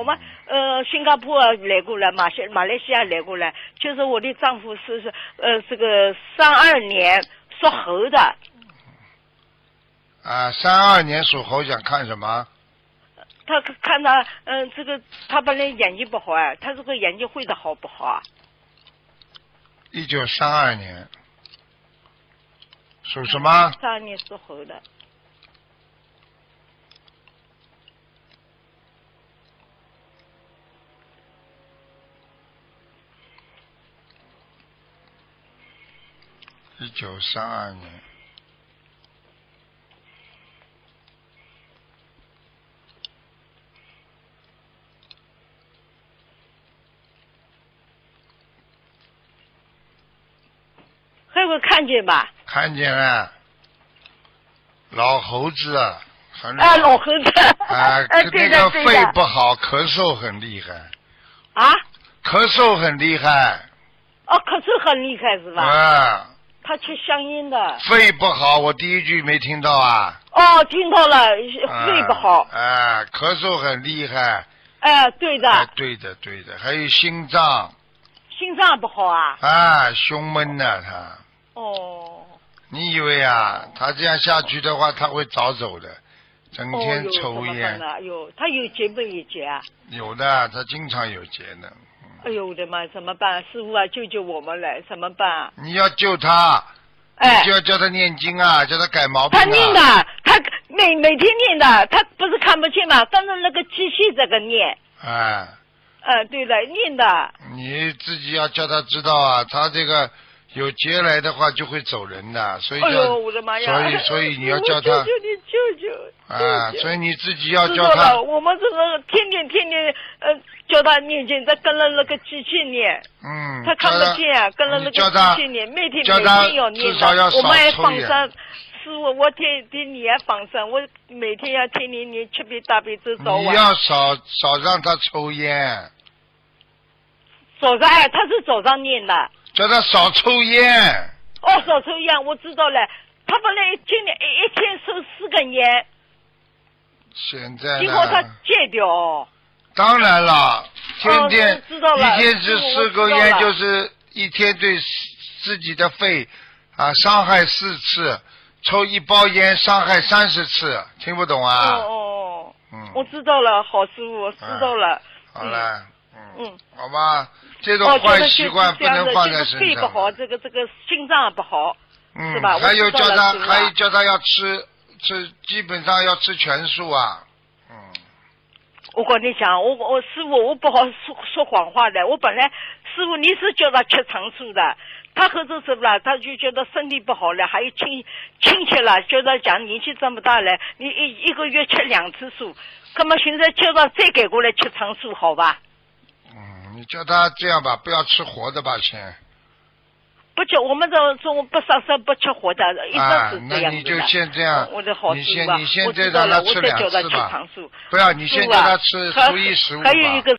我们新加坡来过来，马来西亚来过来，就是我的丈夫是这个32年属猴的。啊，32年属猴，想看什么？他看他这个他本来眼睛不好啊，他这个眼睛会的好不好啊？1932年属什么？32年属猴的。1932年。还会看见吧？看见了，老猴子啊，老猴子啊，对那个对肺不好，咳嗽很厉害。啊？咳嗽很厉害。哦，咳嗽很厉害是吧？啊。他吃香烟的。肺不好，我第一句没听到啊。哦，听到了，肺不好。咳嗽很厉害。对的。对的，对的，还有心脏。心脏不好啊？胸闷呢，他。哦。你以为啊，他这样下去的话，他会早走的，整天抽烟。他有结没有结啊？有的，他经常有结的。哎呦我的妈，怎么办？师傅啊，救救我们来，怎么办？你要救他，你就要叫他念经啊，叫他改毛病啊。他念的，他每天念的，他不是看不见嘛，跟着那个机器这个念。对的，念的。你自己要叫他知道啊，他这个有劫来的话就会走人的，所以哎呦我的妈呀！所以你要叫他。求求你，求求。所以你自己要叫他。知道了，我们这个天天叫他念经，再跟着那个机器念。他看不见啊，跟着那个机器念，每天要念至少要少抽烟。我们还放生，师傅，我听你也放生，我每天要听你念7遍大悲咒早晚。你要少让他抽烟。早上他是早上念的。叫他少抽烟。少抽烟，我知道了。他本来一天抽4根烟。现在呢？今后他戒掉。当然了，天天知道了一天是4根烟，就是一天对自己的肺伤害4次，抽1包烟伤害30次，听不懂啊？我知道了，好师傅，我知道了。好了，好吧，这种坏习惯不能放在身上。肺不好，这个心脏不好，是吧？还有叫他要吃，基本上要吃全素啊。我跟你讲，我师傅我不好说谎话的。我本来师傅你是叫他吃长素的，他后头是不啦？他就觉得身体不好了，还有亲戚了，觉得讲年纪这么大了，你一个月吃2次素，那么现在叫他再改过来吃长素，好吧？你叫他这样吧，不要吃活的吧，先。不吃，我们这种不杀生不吃活的，一直是这样子的。那你就先这样。我的好师傅，你现在让他吃2次吧。不要，你先叫他吃初一15吧。还有一个。